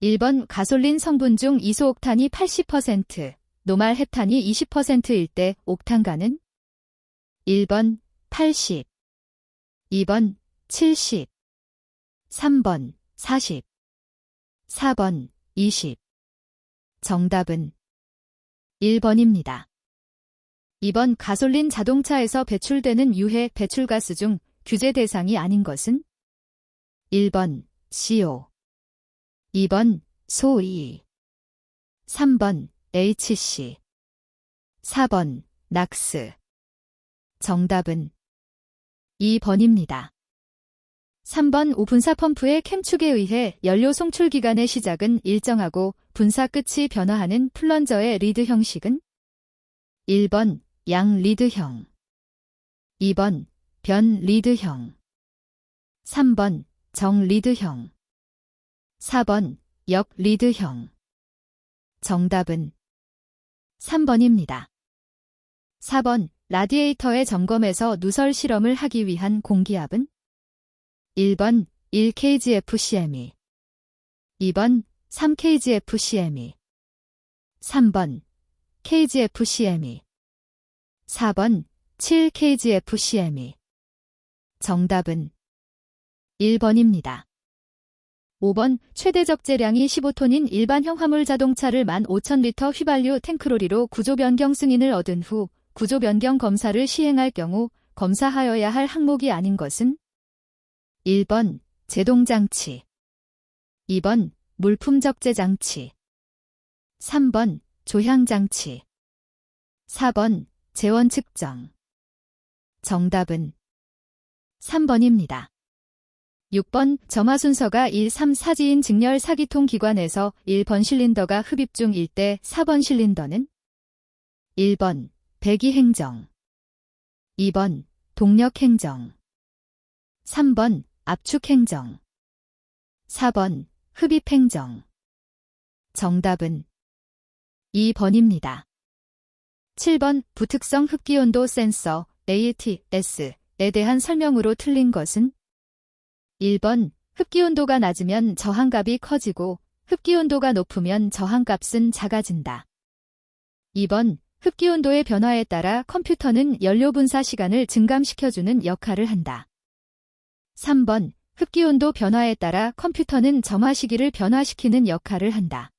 1번 가솔린 성분 중 이소옥탄이 80%, 노말 헵탄이 20%일 때 옥탄가는 1번 80, 2번 70, 3번 40, 4번 20. 정답은 1번입니다. 2번 가솔린 자동차에서 배출되는 유해 배출가스 중 규제 대상이 아닌 것은 1번 CO, 2번 소이, 3번 HC, 4번 낙스. 정답은 2번입니다. 3번 오분사 펌프의 캠축에 의해 연료 송출 기간의 시작은 일정하고 분사 끝이 변화하는 플런저의 리드 형식은 1번 양 리드형, 2번 변 리드형, 3번 정 리드형, 4번 역 리드형. 정답은 3번입니다. 4번 라디에이터의 점검에서 누설 실험을 하기 위한 공기압은 1번 1kgfcm, 2번 3kgfcm, 3번 kgfcm, 4번 7kgfcm. 정답은 1번입니다. 5번 최대 적재량이 15톤인 일반형 화물 자동차를 15,000리터 휘발유 탱크로리로 구조 변경 승인을 얻은 후 구조 변경 검사를 시행할 경우 검사하여야 할 항목이 아닌 것은 1번 제동장치, 2번 물품 적재 장치, 3번 조향장치, 4번 재원 측정. 정답은 3번입니다. 6번 점화 순서가 1, 3, 4지인 직렬 4기통 기관에서 1번 실린더가 흡입 중일 때 4번 실린더는 1번 배기행정, 2번 동력행정, 3번 압축행정, 4번 흡입행정. 정답은 2번입니다. 7번 부특성 흡기온도 센서 ATS에 대한 설명으로 틀린 것은 1번 흡기온도가 낮으면 저항값이 커지고 흡기온도가 높으면 저항값은 작아진다. 2번 흡기온도의 변화에 따라 컴퓨터는 연료 분사 시간을 증감시켜주는 역할을 한다. 3번 흡기온도 변화에 따라 컴퓨터는 점화 시기를 변화시키는 역할을 한다.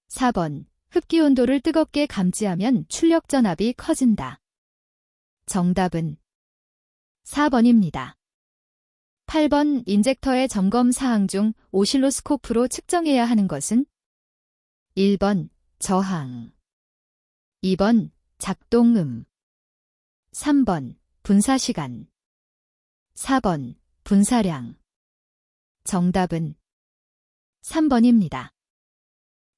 4번 흡기온도를 뜨겁게 감지하면 출력 전압이 커진다. 정답은 4번입니다. 8번 인젝터의 점검 사항 중 오실로스코프로 측정해야 하는 것은 1번 저항, 2번 작동음, 3번 분사시간, 4번 분사량. 정답은 3번입니다.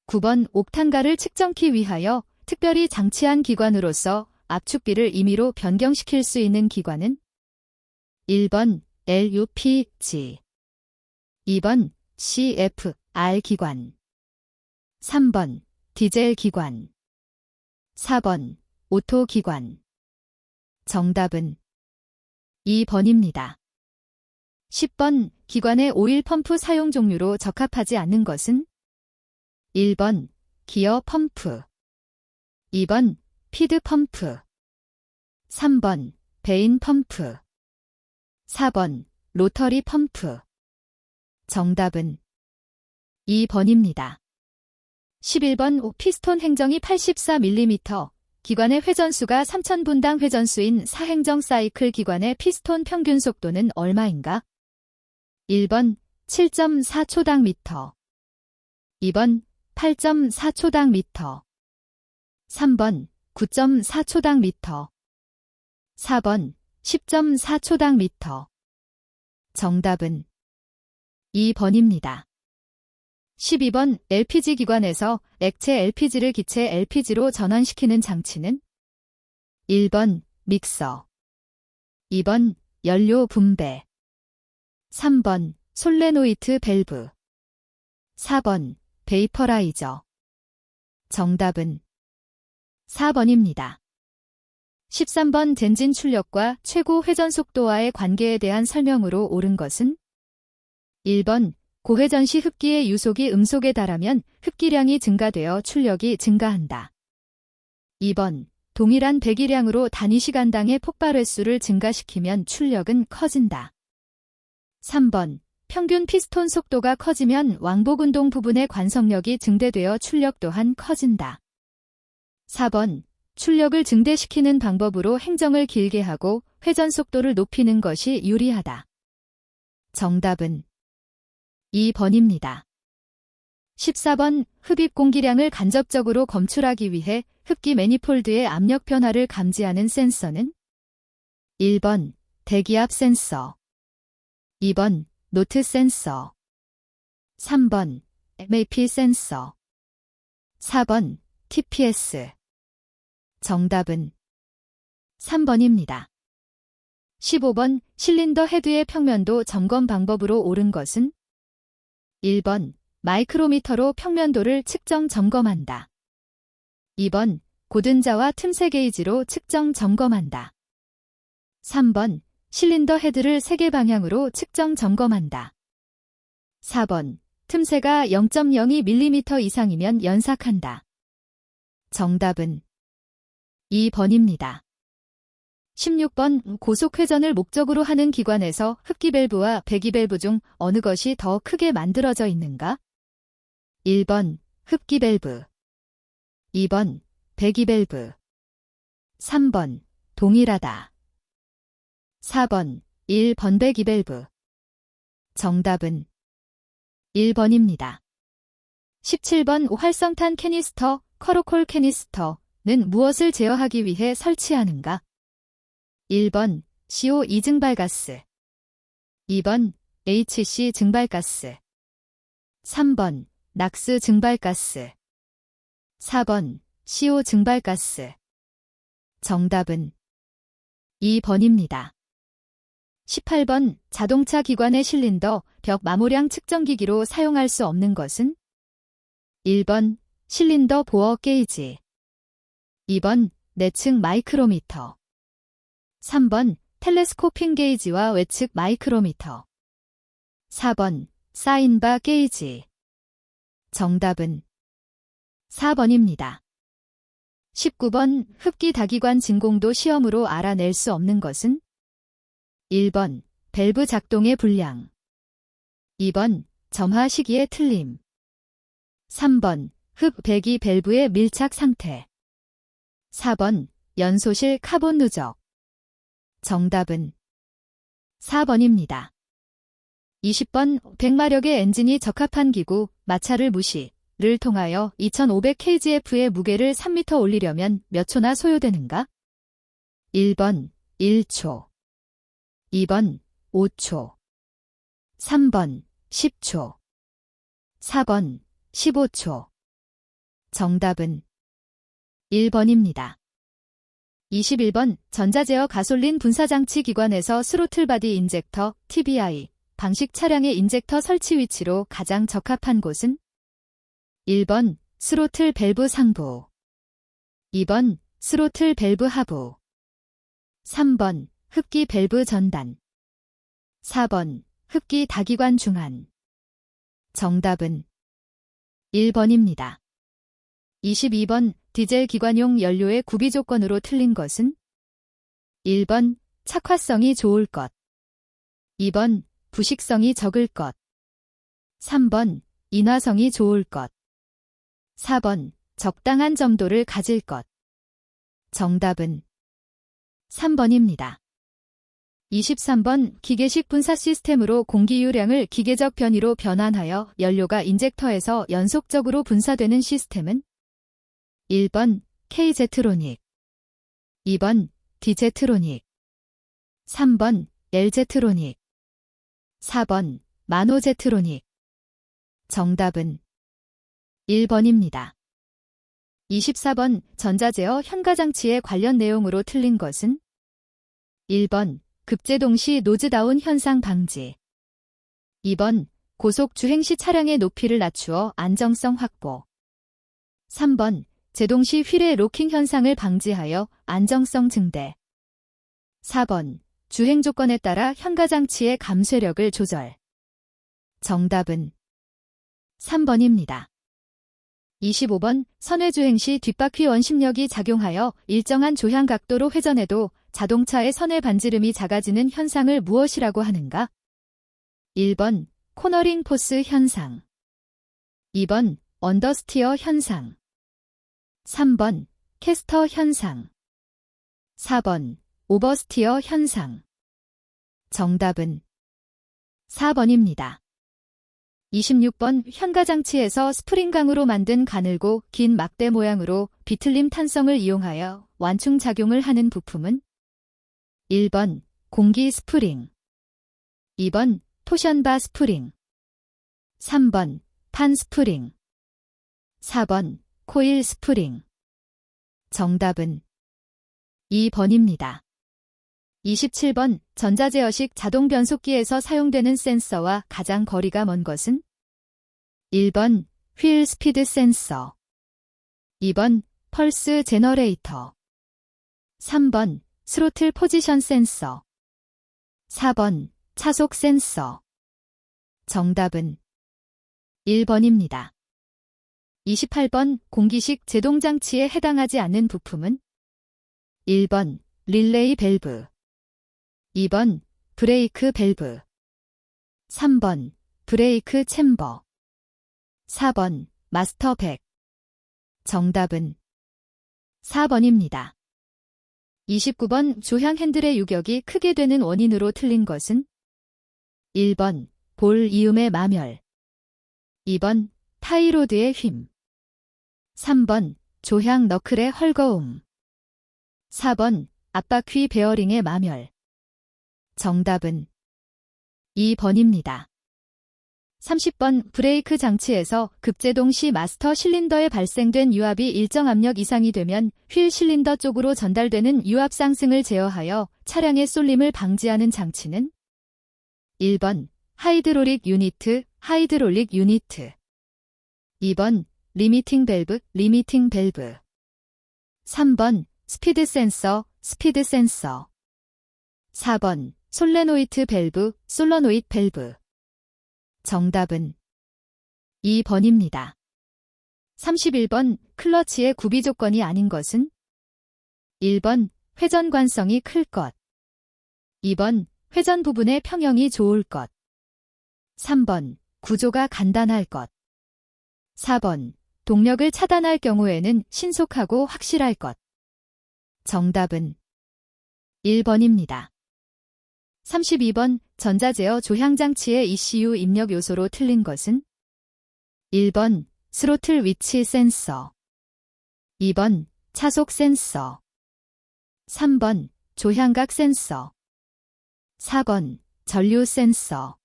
9번 옥탄가를 측정키 위하여 특별히 장치한 기관으로서 압축비를 임의로 변경시킬 수 있는 기관은 1번 LUPG, 2번 CFR 기관, 3번 디젤 기관, 4번 오토 기관. 정답은 2번입니다. 10번 기관의 오일 펌프 사용 종류로 적합하지 않는 것은 1번 기어 펌프, 2번 피드 펌프, 3번 베인 펌프, 4번 로터리 펌프. 정답은 2번입니다. 11번 피스톤 행정이 84mm, 기관의 회전수가 3000분당 회전수인 4행정 사이클 기관의 피스톤 평균 속도는 얼마인가? 1번 7.4초당 미터, 2번 8.4초당 미터, 3번 9.4초당 미터, 4번 10.4초당 미터. 정답은 2번입니다. 12번 LPG 기관에서 액체 LPG를 기체 LPG로 전환시키는 장치는 1번 믹서, 2번 연료 분배, 3번 솔레노이트 밸브, 4번 베이퍼라이저. 정답은 4번입니다. 13번 젠진 출력과 최고 회전 속도와의 관계에 대한 설명으로 옳은 것은 1번 고회전 시 흡기의 유속이 음속에 달하면 흡기량이 증가되어 출력이 증가한다. 2번. 동일한 배기량으로 단위 시간당의 폭발 횟수를 증가시키면 출력은 커진다. 3번. 평균 피스톤 속도가 커지면 왕복운동 부분의 관성력이 증대되어 출력 또한 커진다. 4번. 출력을 증대시키는 방법으로 행정을 길게 하고 회전 속도를 높이는 것이 유리하다. 정답은 2번입니다. 14번. 흡입 공기량을 간접적으로 검출하기 위해 흡기 매니폴드의 압력 변화를 감지하는 센서는 1번. 대기압 센서 2번. 노트 센서 3번. MAP 센서 4번. TPS 정답은 3번입니다. 15번. 실린더 헤드의 평면도 점검 방법으로 옳은 것은 1번. 마이크로미터로 평면도를 측정 점검한다. 2번. 고든자와 틈새 게이지로 측정 점검한다. 3번. 실린더 헤드를 세개 방향으로 측정 점검한다. 4번. 틈새가 0.02mm 이상이면 연삭한다. 정답은 2번입니다. 16번. 고속회전을 목적으로 하는 기관에서 흡기 밸브와 배기 밸브 중 어느 것이 더 크게 만들어져 있는가? 1번. 흡기 밸브 2번. 배기 밸브 3번. 동일하다. 4번. 1번 배기 밸브 정답은 1번입니다. 17번. 활성탄 캐니스터, 커로콜 캐니스터는 무엇을 제어하기 위해 설치하는가? 1번. CO 이증발가스 2번. HC 증발가스 3번. 낙스 증발가스 4번. CO 증발가스 정답은 2번입니다. 18번. 자동차 기관의 실린더, 벽 마모량 측정기기로 사용할 수 없는 것은 1번. 실린더 보어 게이지 2번. 내측 마이크로미터 3번. 텔레스코핑 게이지와 외측 마이크로미터 4번. 사인바 게이지 정답은 4번입니다. 19번. 흡기 다기관 진공도 시험으로 알아낼 수 없는 것은 1번. 밸브 작동의 불량 2번. 점화 시기의 틀림 3번. 흡 배기 밸브의 밀착 상태 4번. 연소실 카본 누적 정답은 4번입니다. 20번. 100마력의 엔진이 적합한 기구, 마찰을 무시를 통하여 2500kgf의 무게를 3m 올리려면 몇 초나 소요되는가? 1번. 1초 2번. 5초 3번. 10초 4번. 15초 정답은 1번입니다. 21번. 전자제어 가솔린 분사장치 기관에서 스로틀 바디 인젝터, TBI 방식 차량의 인젝터 설치 위치로 가장 적합한 곳은 1번. 스로틀 밸브 상부 2번. 스로틀 밸브 하부 3번. 흡기 밸브 전단 4번. 흡기 다기관 중안 정답은 1번입니다. 22번. 디젤 기관용 연료의 구비 조건으로 틀린 것은 1번. 착화성이 좋을 것 2번. 부식성이 적을 것 3번. 인화성이 좋을 것 4번. 적당한 점도를 가질 것 정답은 3번입니다. 23번. 기계식 분사 시스템으로 공기유량을 기계적 변이로 변환하여 연료가 인젝터에서 연속적으로 분사되는 시스템은 1번. K제트로닉 2번. D제트로닉 3번. L제트로닉 4번. 마노제트로닉 정답은 1번입니다. 24번. 전자제어 현가장치의 관련 내용으로 틀린 것은 1번. 급제동 시 노즈다운 현상 방지 2번. 고속 주행 시 차량의 높이를 낮추어 안정성 확보 3번. 제동 시 휠의 로킹 현상을 방지하여 안정성 증대 4번. 주행 조건에 따라 현가장치의 감쇄력을 조절 정답은 3번입니다. 25번 선회주행 시 뒷바퀴 원심력이 작용하여 일정한 조향 각도로 회전해도 자동차의 선회 반지름이 작아지는 현상을 무엇이라고 하는가? 1번 코너링 포스 현상, 2번 언더스티어 현상, 3번 캐스터 현상, 4번 오버스티어 현상. 정답은 4번입니다. 26번 현가장치에서 스프링강으로 만든 가늘고 긴 막대 모양으로 비틀림 탄성을 이용하여 완충작용을 하는 부품은 1번 공기 스프링, 2번 토션바 스프링, 3번 판 스프링, 4번 코일 스프링. 정답은 2번입니다. 27번 전자제어식 자동 변속기에서 사용되는 센서와 가장 거리가 먼 것은 1번 휠 스피드 센서, 2번 펄스 제너레이터, 3번 스로틀 포지션 센서, 4번 차속 센서. 정답은 1번입니다. 28번 공기식 제동장치에 해당하지 않는 부품은 1번 릴레이 밸브, 2번 브레이크 밸브, 3번 브레이크 챔버, 4번 마스터 백. 정답은 4번입니다. 29번 조향 핸들의 유격이 크게 되는 원인으로 틀린 것은 1번 볼 이음의 마멸, 2번 타이로드의 힘, 3번 조향 너클의 헐거움, 4번 앞바퀴 베어링의 마멸. 정답은 2번입니다. 30번 브레이크 장치에서 급제동 시 마스터 실린더에 발생된 유압이 일정 압력 이상이 되면 휠 실린더 쪽으로 전달되는 유압 상승을 제어하여 차량의 쏠림을 방지하는 장치는 1번 하이드롤릭 유니트, 2번 리미팅 밸브, 3번 스피드 센서, 4번 솔레노이드 밸브, 정답은 2번입니다. 31번 클러치의 구비 조건이 아닌 것은 1번 회전 관성이 클 것, 2번 회전 부분의 평형이 좋을 것, 3번 구조가 간단할 것, 4번 동력을 차단할 경우에는 신속하고 확실할 것. 정답은 1번입니다. 32번 전자제어 조향장치의 ECU 입력 요소로 틀린 것은 1번 스로틀 위치 센서, 2번 차속 센서, 3번 조향각 센서, 4번 전류 센서.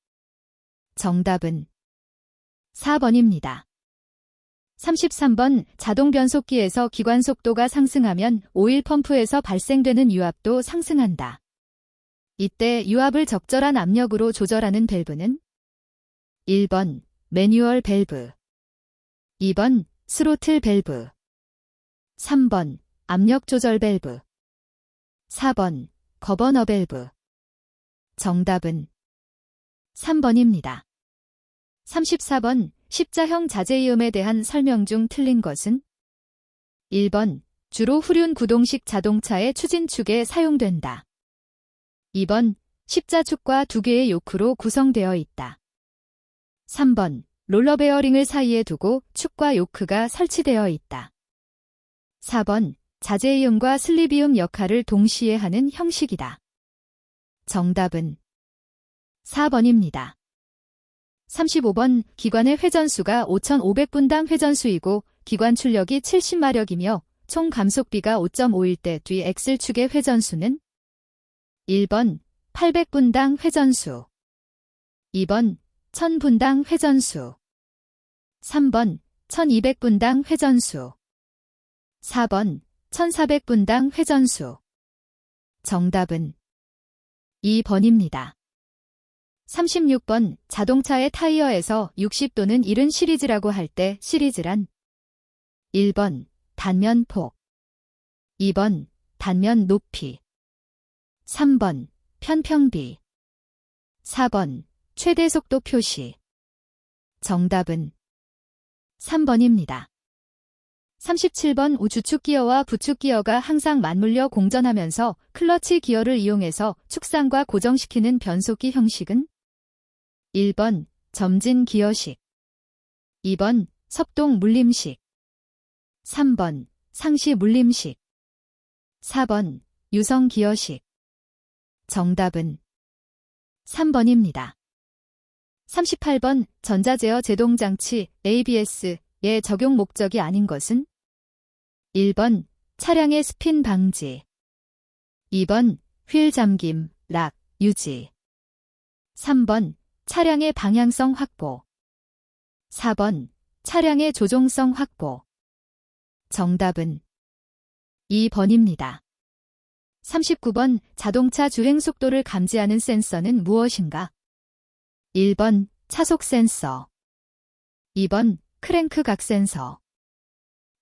정답은 4번입니다. 33번 자동 변속기에서 기관 속도가 상승하면 오일 펌프에서 발생되는 유압도 상승한다. 이때 유압을 적절한 압력으로 조절하는 밸브는 1번 매뉴얼 밸브, 2번 스로틀 밸브, 3번 압력 조절 밸브, 4번 거버너 밸브. 정답은 3번입니다. 34번 십자형 자재이음에 대한 설명 중 틀린 것은 1번 주로 후륜 구동식 자동차의 추진축에 사용된다. 2번 십자축과 두 개의 요크로 구성되어 있다. 3번 롤러 베어링을 사이에 두고 축과 요크가 설치되어 있다. 4번 자재이음과 슬립이음 역할을 동시에 하는 형식이다. 정답은 4번입니다. 35번 기관의 회전수가 5,500분당 회전수이고 기관 출력이 70마력이며 총 감속비가 5.5일 때 뒤 엑셀축의 회전수는 1번 800분당 회전수, 2번 1000분당 회전수, 3번 1200분당 회전수, 4번 1400분당 회전수. 정답은 2번입니다. 36번 자동차의 타이어에서 60 또는 70 시리즈라고 할 때 시리즈란 1번 단면 폭, 2번 단면 높이, 3번 편평비, 4번 최대 속도 표시. 정답은 3번입니다. 37번 우주축 기어와 부축 기어가 항상 맞물려 공전하면서 클러치 기어를 이용해서 축상과 고정시키는 변속기 형식은 1번 점진 기어식, 2번 섭동 물림식, 3번 상시 물림식, 4번 유성 기어식. 정답은 3번입니다. 38번 전자제어 제동장치 ABS의 적용 목적이 아닌 것은 1번 차량의 스핀 방지, 2번 휠 잠김, 락, 유지, 3번 차량의 방향성 확보, 4번 차량의 조종성 확보. 정답은 2번입니다. 39번 자동차 주행 속도를 감지하는 센서는 무엇인가? 1번 차속 센서, 2번 크랭크 각 센서,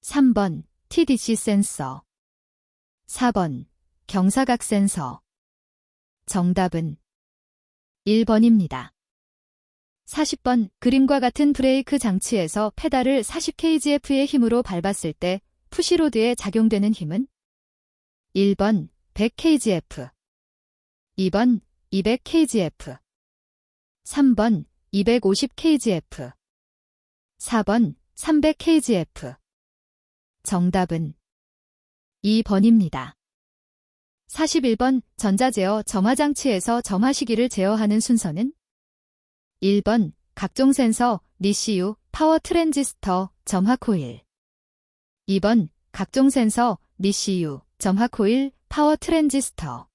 3번 TDC 센서, 4번 경사각 센서. 정답은 1번입니다. 40번 그림과 같은 브레이크 장치에서 페달을 40kgf의 힘으로 밟았을 때 푸시로드에 작용되는 힘은 1번 100kgf, 2번 200kgf, 3번 250kgf, 4번 300kgf. 정답은 2번입니다. 41번 전자제어 점화장치에서 점화 시기를 제어하는 순서는 1번 각종 센서, 리시유, 파워 트랜지스터, 점화 코일, 2번 각종 센서, 리시유, 점화 코일, 파워 트랜지스터,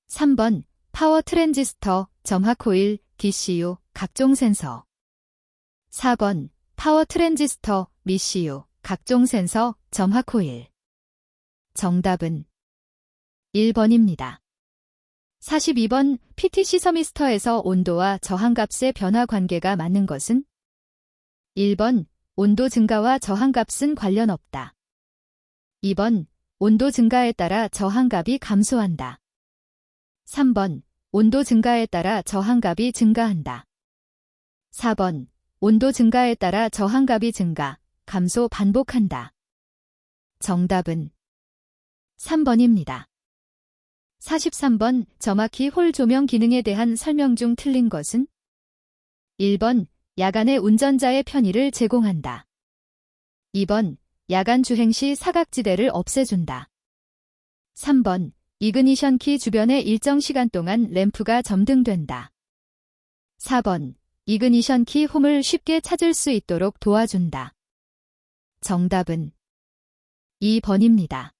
3번 파워 트랜지스터, 점화 코일, DCU, 각종 센서, 4번 파워 트랜지스터, 리시유, 각종 센서, 점화 코일. 정답은 1번입니다. 42번 PTC 서미스터에서 온도와 저항값의 변화 관계가 맞는 것은 1번 온도 증가와 저항값은 관련 없다. 2번 온도 증가에 따라 저항값이 감소한다. 3번 온도 증가에 따라 저항값이 증가한다. 4번 온도 증가에 따라 저항값이 증가, 감소 반복한다. 정답은 3번입니다. 43번 점화키 홀 조명 기능에 대한 설명 중 틀린 것은 1번 야간에 운전자의 편의를 제공한다. 2번 야간 주행 시 사각지대를 없애준다. 3번 이그니션 키 주변에 일정 시간 동안 램프가 점등된다. 4번 이그니션 키 홈을 쉽게 찾을 수 있도록 도와준다. 정답은 2번입니다.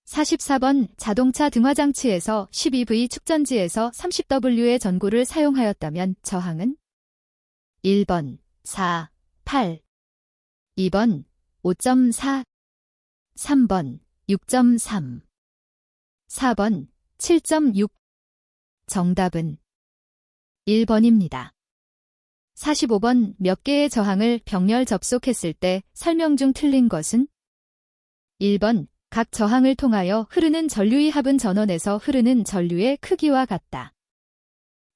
44번 자동차 등화장치에서 12V 축전지에서 30W의 전구를 사용하였다면 저항은 1번 4, 8, 2번 5.4, 3번 6.3, 4번 7.6. 정답은 1번입니다. 45번 몇 개의 저항을 병렬 접속했을 때 설명 중 틀린 것은 1번 각 저항을 통하여 흐르는 전류의 합은 전원에서 흐르는 전류의 크기와 같다.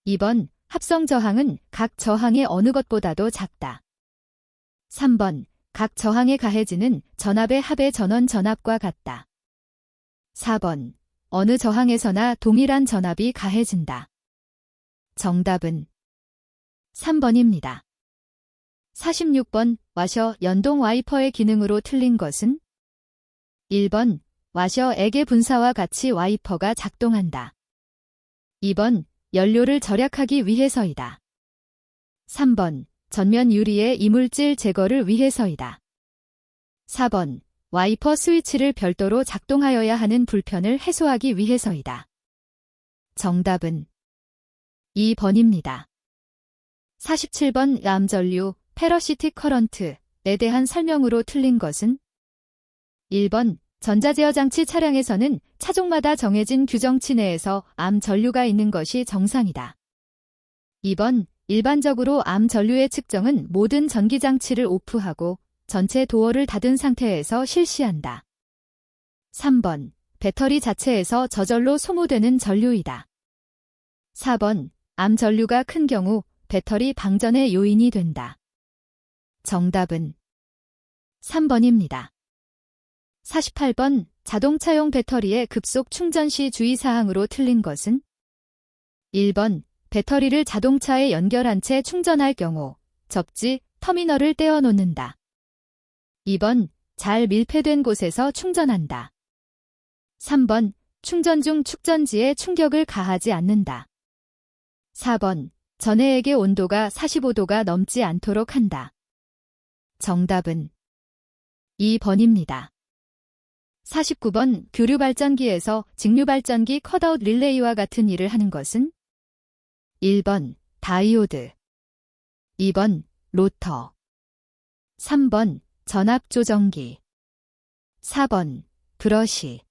2번 합성 저항은 각 저항의 어느 것보다도 작다. 3번 각 저항에 가해지는 전압의 합의 전원 전압과 같다. 4번 어느 저항에서나 동일한 전압이 가해진다. 정답은 3번입니다. 46번 와셔 연동 와이퍼의 기능으로 틀린 것은 1번 와셔 액의 분사와 같이 와이퍼가 작동한다. 2번 연료를 절약하기 위해서이다. 3번 전면 유리의 이물질 제거를 위해서이다. 4번 와이퍼 스위치를 별도로 작동하여야 하는 불편을 해소하기 위해서이다. 정답은 2번입니다. 47번 암전류, 페러시틱 커런트에 대한 설명으로 틀린 것은 1번 전자제어 장치 차량에서는 차종마다 정해진 규정치 내에서 암 전류가 있는 것이 정상이다. 2번 일반적으로 암 전류의 측정은 모든 전기장치를 오프하고 전체 도어를 닫은 상태에서 실시한다. 3번 배터리 자체에서 저절로 소모되는 전류이다. 4번 암 전류가 큰 경우 배터리 방전의 요인이 된다. 정답은 3번입니다. 48번 자동차용 배터리의 급속 충전 시 주의사항으로 틀린 것은 1번 배터리를 자동차에 연결한 채 충전할 경우 접지, 터미널을 떼어놓는다. 2번 잘 밀폐된 곳에서 충전한다. 3번 충전 중 축전지에 충격을 가하지 않는다. 4번 전해액의 온도가 45도가 넘지 않도록 한다. 정답은 2번입니다. 49번 교류발전기에서 직류발전기 컷아웃 릴레이와 같은 일을 하는 것은 1번 다이오드, 2번 로터, 3번 전압조정기, 4번 브러시.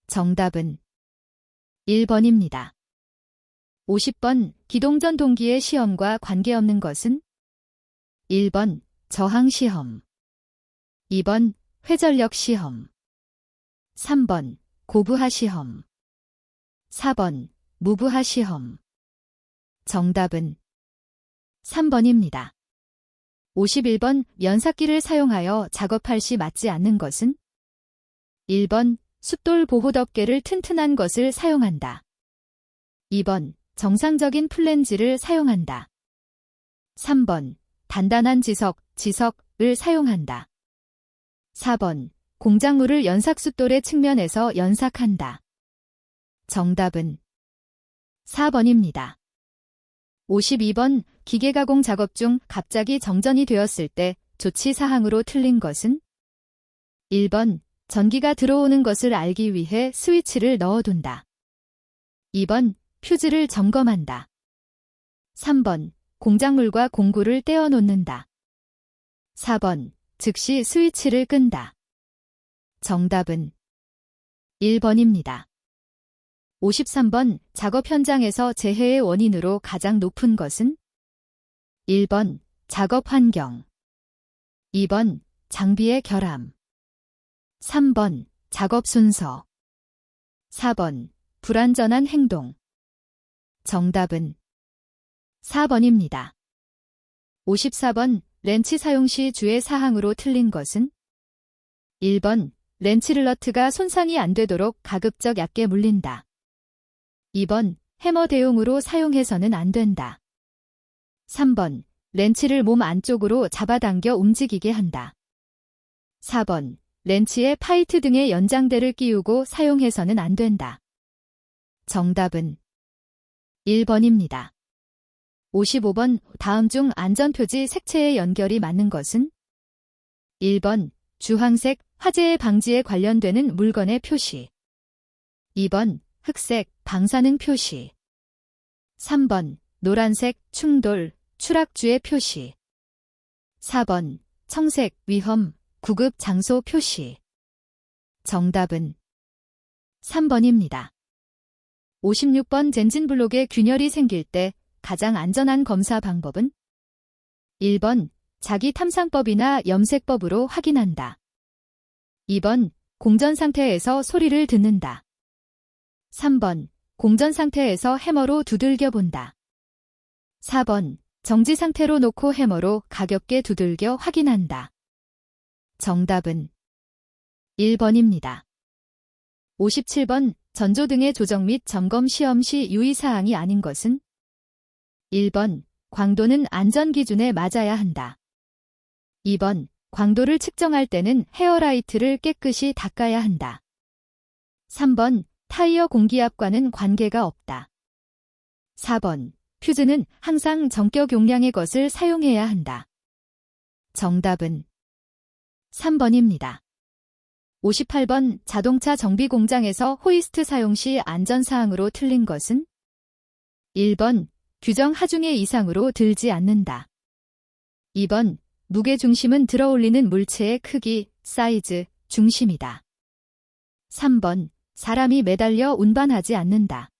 정답은 1번입니다. 50번 기동전동기의 시험과 관계없는 것은 1번 저항시험, 2번 회전력 시험, 3번 고부하 시험, 4번 무부하 시험. 정답은 3번입니다. 51번 면삭기를 사용하여 작업할 시 맞지 않는 것은 1번 숫돌 보호덮개를 튼튼한 것을 사용한다. 2번 정상적인 플랜지를 사용한다. 3번 단단한 지석을 사용한다. 4번 공작물을 연삭숫돌의 측면에서 연삭한다. 정답은 4번입니다. 52번 기계가공 작업 중 갑자기 정전이 되었을 때 조치사항으로 틀린 것은 1번 전기가 들어오는 것을 알기 위해 스위치를 넣어둔다. 2번 퓨즈를 점검한다. 3번 공작물과 공구를 떼어놓는다. 4번 즉시 스위치를 끈다. 정답은 1번입니다. 53번 작업 현장에서 재해의 원인으로 가장 높은 것은 1번 작업 환경, 2번 장비의 결함, 3번 작업 순서, 4번 불안전한 행동. 정답은 4번입니다. 54번 렌치 사용 시 주의 사항으로 틀린 것은 1번 렌치를 너트가 손상이 안 되도록 가급적 얕게 물린다. 2번 해머 대용으로 사용해서는 안 된다. 3번 렌치를 몸 안쪽으로 잡아당겨 움직이게 한다. 4번 렌치에 파이트 등의 연장대를 끼우고 사용해서는 안 된다. 정답은 1번입니다. 55번 다음 중 안전표지 색채의 연결이 맞는 것은 1번 주황색 화재 방지에 관련되는 물건의 표시, 2번 흑색 방사능 표시, 3번 노란색 충돌 추락주의 표시, 4번 청색 위험 구급 장소 표시. 정답은 3번입니다. 56번 젠진블록에 균열이 생길 때 가장 안전한 검사 방법은 1번 자기 탐상법이나 염색법으로 확인한다. 2번 공전 상태에서 소리를 듣는다. 3번 공전 상태에서 해머로 두들겨 본다. 4번 정지 상태로 놓고 해머로 가볍게 두들겨 확인한다. 정답은 1번입니다. 57번 전조등의 조정 및 점검 시험 시 유의사항이 아닌 것은 1번 광도는 안전기준에 맞아야 한다. 2번 광도를 측정할 때는 헤어라이트를 깨끗이 닦아야 한다. 3번 타이어 공기압과는 관계가 없다. 4번 퓨즈는 항상 정격 용량의 것을 사용해야 한다. 정답은 3번입니다. 58번 자동차 정비 공장에서 호이스트 사용 시 안전사항으로 틀린 것은 1번 규정 하중의 이상으로 들지 않는다. 2번 무게중심은 들어올리는 물체의 크기, 사이즈, 중심이다. 3번 사람이 매달려 운반하지 않는다.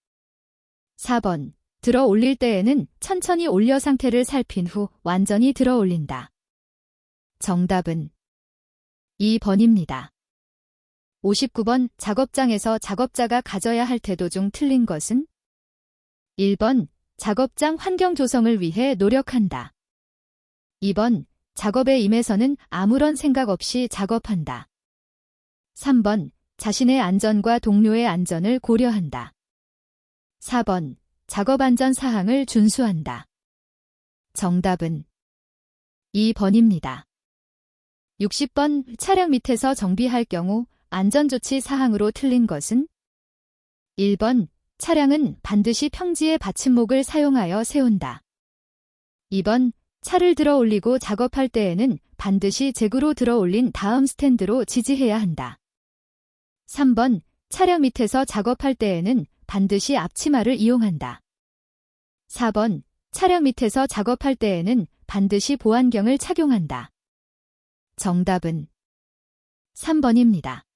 4번 들어 올릴 때에는 천천히 올려 상태를 살핀 후 완전히 들어 올린다. 정답은 2번입니다. 59번 작업장에서 작업자가 가져야 할 태도 중 틀린 것은 1번 작업장 환경 조성을 위해 노력한다. 2번 작업에 임해서는 아무런 생각 없이 작업한다. 3번, 자신의 안전과 동료의 안전을 고려한다. 4번, 작업 안전 사항을 준수한다. 정답은 2번입니다. 60번, 차량 밑에서 정비할 경우 안전조치 사항으로 틀린 것은? 1번, 차량은 반드시 평지의 받침목을 사용하여 세운다. 2번, 차를 들어 올리고 작업할 때에는 반드시 잭으로 들어 올린 다음 스탠드로 지지해야 한다. 3번, 차량 밑에서 작업할 때에는 반드시 앞치마를 이용한다. 4번, 차량 밑에서 작업할 때에는 반드시 보안경을 착용한다. 정답은 3번입니다.